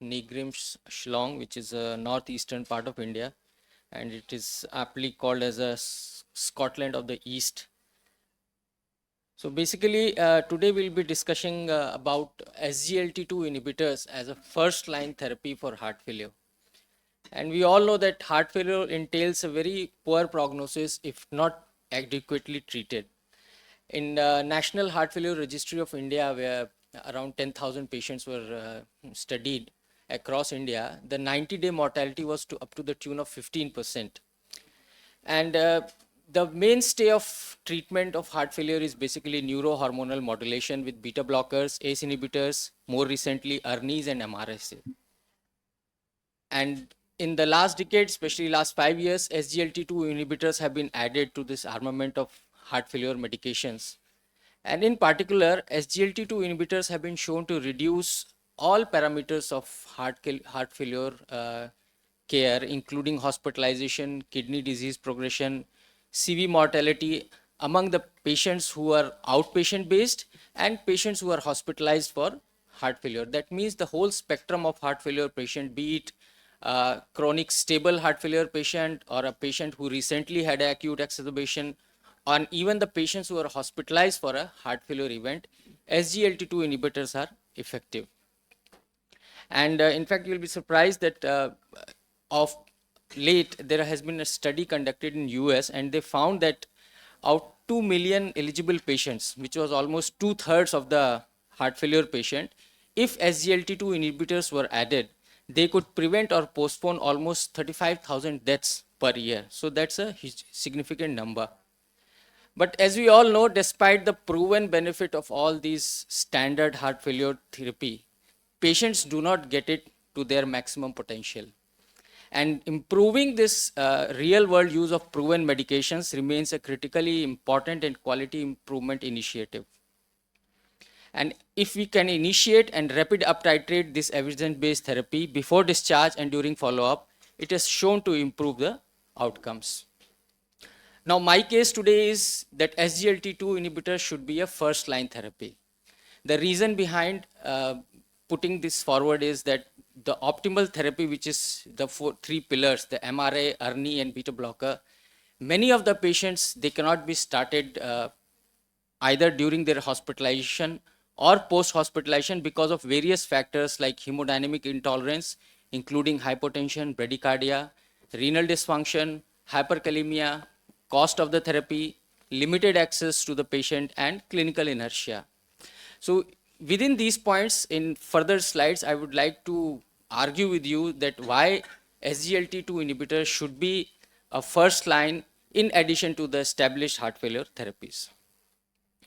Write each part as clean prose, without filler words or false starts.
Nigrim Shillong, which is a northeastern part of India, and it is aptly called as a Scotland of the East. So basically, today we'll be discussing about SGLT2 inhibitors as a first-line therapy for heart failure. And we all know that heart failure entails a very poor prognosis if not adequately treated. In National Heart Failure Registry of India, where around 10,000 patients were studied across India, the 90-day mortality was up to the tune of 15%. And the mainstay of treatment of heart failure is basically neurohormonal modulation with beta blockers, ACE inhibitors, more recently ARNIs and MRSA. And in the last decade, especially last 5 years, SGLT2 inhibitors have been added to this armament of heart failure medications. And in particular, SGLT2 inhibitors have been shown to reduce all parameters of heart failure care, including hospitalization, kidney disease progression, CV mortality among the patients who are outpatient based and patients who are hospitalized for heart failure. That means the whole spectrum of heart failure patient, be it chronic stable heart failure patient or a patient who recently had acute exacerbation, and even the patients who are hospitalized for a heart failure event, SGLT2 inhibitors are effective. And in fact, you'll be surprised that of late, there has been a study conducted in US, and they found that out 2 million eligible patients, which was almost 2/3 of the heart failure patient, if SGLT2 inhibitors were added, they could prevent or postpone almost 35,000 deaths per year. So that's a significant number. But as we all know, despite the proven benefit of all these standard heart failure therapy, patients do not get it to their maximum potential. And improving this real world use of proven medications remains a critically important and quality improvement initiative. And if we can initiate and rapid uptitrate this evidence-based therapy before discharge and during follow-up, it is shown to improve the outcomes. Now, my case today is that SGLT2 inhibitors should be a first-line therapy. The reason behind putting this forward is that the optimal therapy, which is the three pillars, the MRA, ARNI, and beta blocker, many of the patients, they cannot be started either during their hospitalization or post-hospitalization because of various factors like hemodynamic intolerance, including hypotension, bradycardia, renal dysfunction, hyperkalemia, cost of the therapy, limited access to the patient, and clinical inertia. So within these points, in further slides, I would like to argue with you that why SGLT2 inhibitors should be a first line in addition to the established heart failure therapies.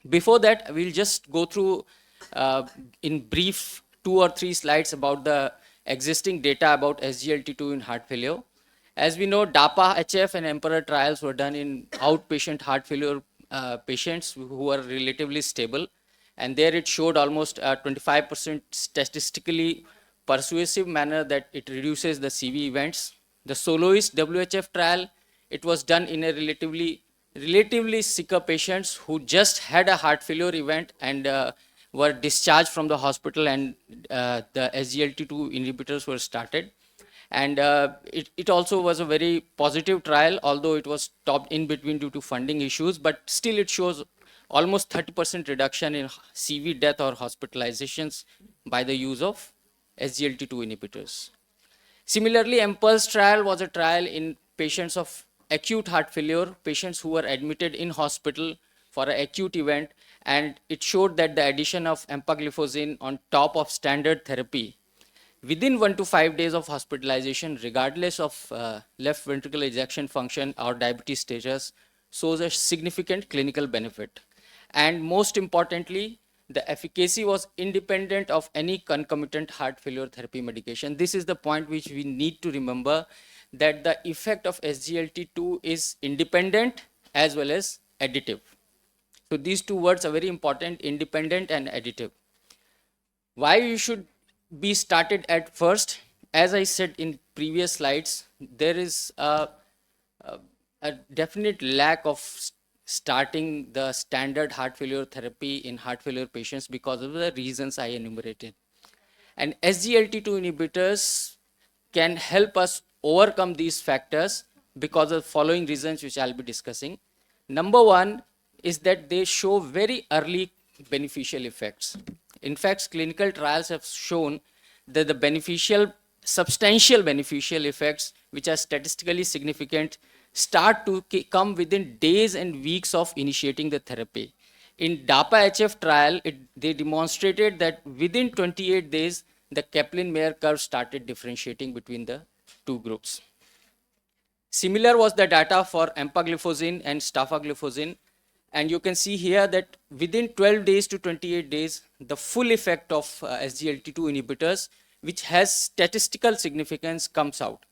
Before that, we'll just go through in brief 2 or 3 slides about the existing data about SGLT2 in heart failure. As we know, DAPA, HF, and EMPEROR trials were done in outpatient heart failure patients who are relatively stable. And there it showed almost 25% statistically persuasive manner that it reduces the CV events. The soloist WHF trial, it was done in a relatively sicker patients who just had a heart failure event and were discharged from the hospital, and the SGLT2 inhibitors were started. And it also was a very positive trial, although it was stopped in between due to funding issues, but still it shows almost 30% reduction in CV death or hospitalizations by the use of SGLT2 inhibitors. Similarly, EMPULSE trial was a trial in patients of acute heart failure, patients who were admitted in hospital for an acute event, and it showed that the addition of empagliflozin on top of standard therapy within 1 to 5 days of hospitalization, regardless of left ventricular ejection function or diabetes status, shows a significant clinical benefit. And most importantly, the efficacy was independent of any concomitant heart failure therapy medication. This is the point which we need to remember, that the effect of SGLT2 is independent as well as additive. So these two words are very important, independent and additive. Why you should be started at first? As I said in previous slides, there is a definite lack of starting the standard heart failure therapy in heart failure patients because of the reasons I enumerated. And SGLT2 inhibitors can help us overcome these factors because of the following reasons which I'll be discussing. Number one is that they show very early beneficial effects. In fact, clinical trials have shown that the substantial beneficial effects, which are statistically significant, start to come within days and weeks of initiating the therapy. In DAPA-HF trial, they demonstrated that within 28 days, the Kaplan-Meier curve started differentiating between the two groups. Similar was the data for empagliflozin and stapagliflozin. And you can see here that within 12 days to 28 days, the full effect of SGLT2 inhibitors, which has statistical significance, comes out.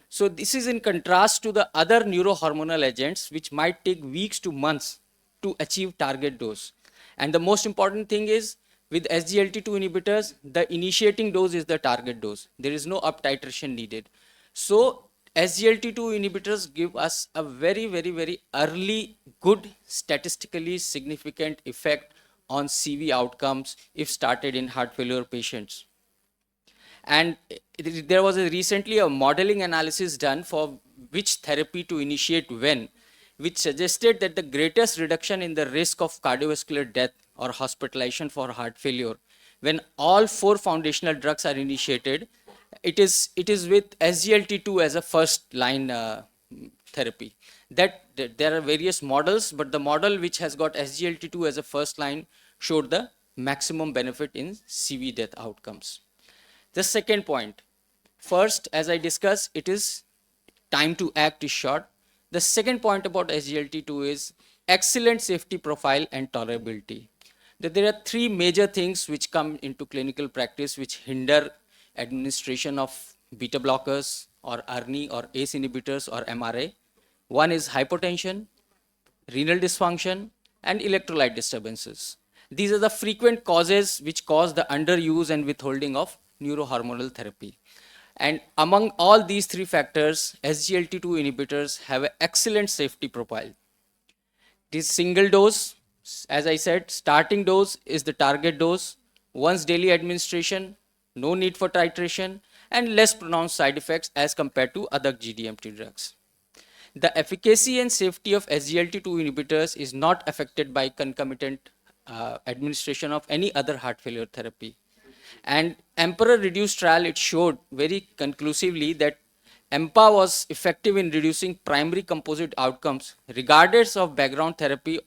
So this is in contrast to the other neurohormonal agents, which might take weeks to months to achieve target dose. And the most important thing is, with SGLT2 inhibitors, the initiating dose is the target dose. There is no up titration needed. So SGLT2 inhibitors give us a very, very, very early, good, statistically significant effect on CV outcomes if started in heart failure patients. And there was recently a modeling analysis done for which therapy to initiate when, which suggested that the greatest reduction in the risk of cardiovascular death or hospitalization for heart failure, when all 4 foundational drugs are initiated, it is with SGLT2 as a first line therapy. That there are various models, but the model which has got SGLT2 as a first line showed the maximum benefit in CV death outcomes. The second point, first, as I discussed, it is time to act is short. The second point about SGLT2 is excellent safety profile and tolerability. There are 3 major things which come into clinical practice which hinder administration of beta blockers or ARNI or ACE inhibitors or MRA. One is hypotension, renal dysfunction, and electrolyte disturbances. These are the frequent causes which cause the underuse and withholding of neurohormonal therapy. And among all these 3 factors, SGLT2 inhibitors have an excellent safety profile. This single dose, as I said, starting dose is the target dose, once daily administration, no need for titration, and less pronounced side effects as compared to other GDMT drugs. The efficacy and safety of SGLT2 inhibitors is not affected by concomitant administration of any other heart failure therapy. And Emperor Reduced trial, it showed very conclusively that EMPA was effective in reducing primary composite outcomes regardless of background therapy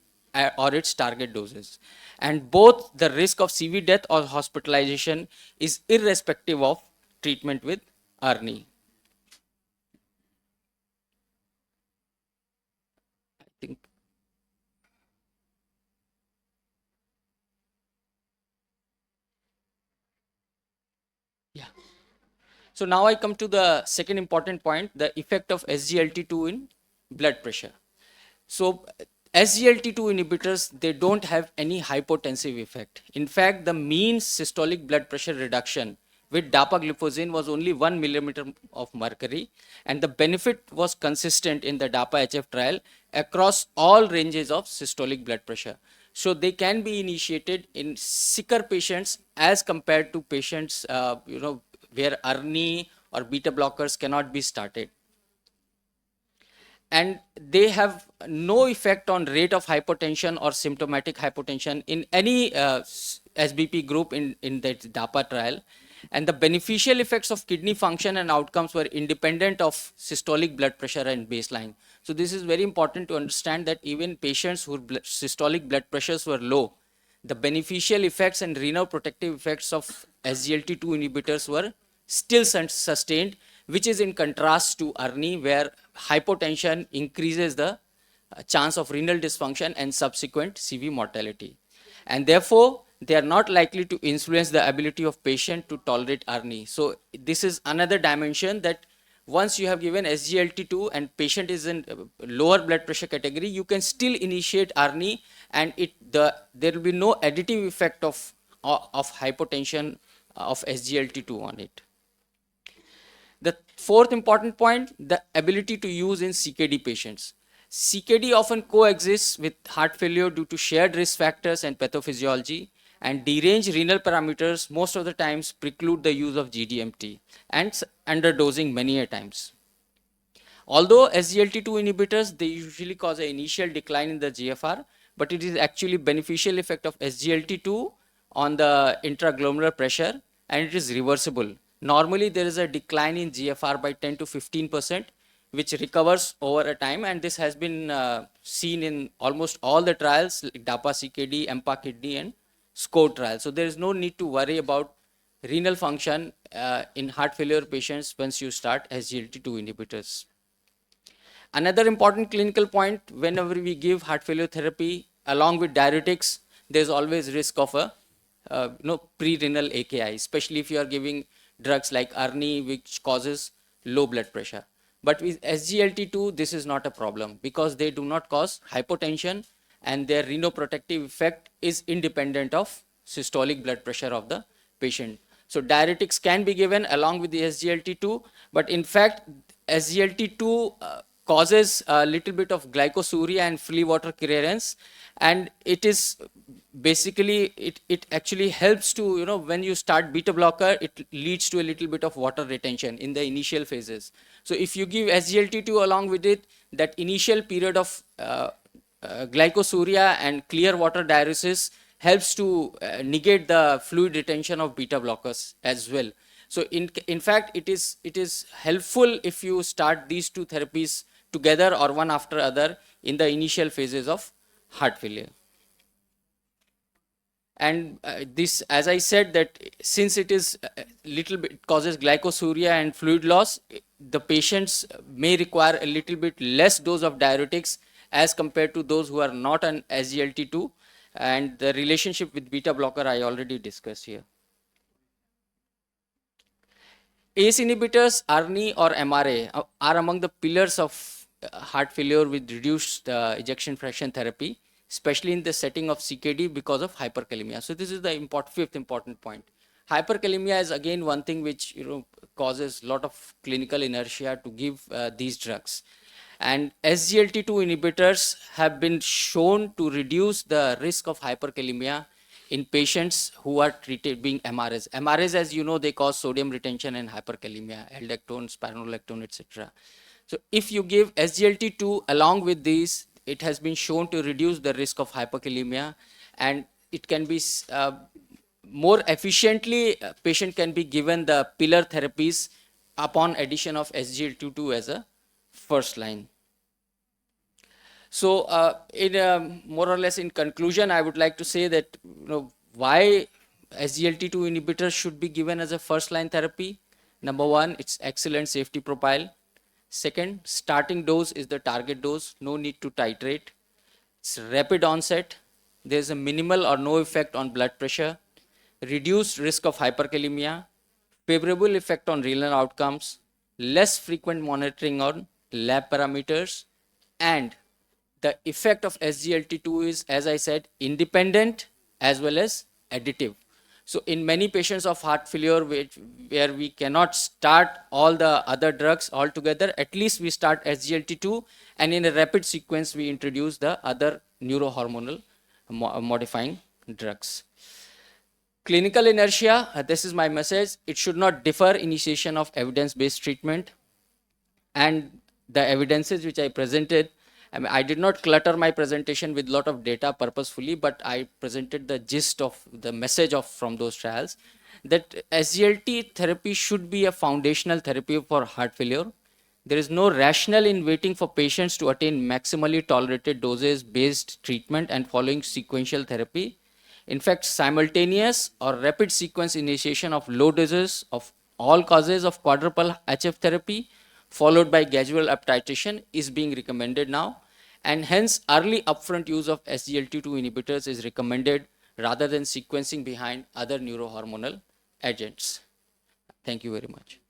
or its target doses. And both the risk of CV death or hospitalization is irrespective of treatment with ARNI. I think. Yeah. So now I come to the second important point, the effect of SGLT2 in blood pressure. So SGLT2 inhibitors, they don't have any hypotensive effect. In fact, the mean systolic blood pressure reduction with dapagliflozin was only 1 millimeter of mercury, and the benefit was consistent in the DAPA-HF trial across all ranges of systolic blood pressure. So they can be initiated in sicker patients as compared to patients, where ARNI or beta blockers cannot be started. And they have no effect on rate of hypotension or symptomatic hypotension in any SBP group in that DAPA trial. And the beneficial effects of kidney function and outcomes were independent of systolic blood pressure and baseline. So this is very important to understand that even patients whose systolic blood pressures were low, the beneficial effects and renal protective effects of SGLT2 inhibitors were still sustained, which is in contrast to ARNI, where hypotension increases the chance of renal dysfunction and subsequent CV mortality. And therefore, they are not likely to influence the ability of patient to tolerate ARNI. So this is another dimension, that once you have given SGLT2 and patient is in lower blood pressure category, you can still initiate ARNI, and there will be no additive effect of hypotension of SGLT2 on it. The fourth important point, the ability to use in CKD patients. CKD often coexists with heart failure due to shared risk factors and pathophysiology, And deranged renal parameters most of the times preclude the use of GDMT and underdosing many a times. Although SGLT2 inhibitors, they usually cause an initial decline in the GFR, but it is actually beneficial effect of SGLT2 on the intraglomerular pressure, and it is reversible. Normally, there is a decline in GFR by 10 to 15%, which recovers over a time, and this has been seen in almost all the trials, like DAPA-CKD, EMPA-Kidney, and SCORE trials. So there is no need to worry about renal function in heart failure patients once you start SGLT2 inhibitors. Another important clinical point, whenever we give heart failure therapy along with diuretics, there's always risk of a pre-renal AKI, especially if you are giving drugs like ARNI, which causes low blood pressure. But with SGLT2, this is not a problem because they do not cause hypotension and their renoprotective effect is independent of systolic blood pressure of the patient. So diuretics can be given along with the SGLT2, but in fact, SGLT2 causes a little bit of glycosuria and free water clearance, and it is basically, it actually helps to, when you start beta blocker, it leads to a little bit of water retention in the initial phases. So if you give SGLT2 along with it, that initial period of glycosuria and clear water diuresis helps to negate the fluid retention of beta blockers as well. So in fact, it is helpful if you start these two therapies together or one after other in the initial phases of heart failure. And this, as I said, that since it is little bit causes glycosuria and fluid loss, the patients may require a little bit less dose of diuretics as compared to those who are not on SGLT2, and the relationship with beta blocker I already discussed here. ACE inhibitors, ARNI or MRA are among the pillars of heart failure with reduced ejection fraction therapy, especially in the setting of CKD because of hyperkalemia. So this is the fifth important point. Hyperkalemia is again one thing which causes a lot of clinical inertia to give these drugs. And SGLT2 inhibitors have been shown to reduce the risk of hyperkalemia in patients who are treated being MRAs. MRAs, as you know, they cause sodium retention and hyperkalemia, aldactone, spironolactone, etc. So if you give SGLT2 along with these, it has been shown to reduce the risk of hyperkalemia, and it can be more efficiently, patient can be given the pillar therapies upon addition of SGLT2 as a first line. So more or less in conclusion, I would like to say that why SGLT2 inhibitors should be given as a first line therapy. Number one, it's excellent safety profile. Second, starting dose is the target dose, no need to titrate. It's rapid onset. There's a minimal or no effect on blood pressure, reduced risk of hyperkalemia, favorable effect on renal outcomes, less frequent monitoring on lab parameters, and the effect of SGLT2 is, as I said, independent as well as additive. So in many patients of heart failure where we cannot start all the other drugs altogether, at least we start SGLT2, and in a rapid sequence we introduce the other neurohormonal modifying drugs. Clinical inertia, this is my message, it should not defer initiation of evidence-based treatment. And the evidences which I presented, I did not clutter my presentation with a lot of data purposefully, but I presented the gist of the message from those trials, that SGLT therapy should be a foundational therapy for heart failure. There is no rationale in waiting for patients to attain maximally tolerated doses based treatment and following sequential therapy. In fact, simultaneous or rapid sequence initiation of low doses of all causes of quadruple HF therapy followed by gradual up titration is being recommended now, and hence early upfront use of SGLT2 inhibitors is recommended rather than sequencing behind other neurohormonal agents. Thank you very much.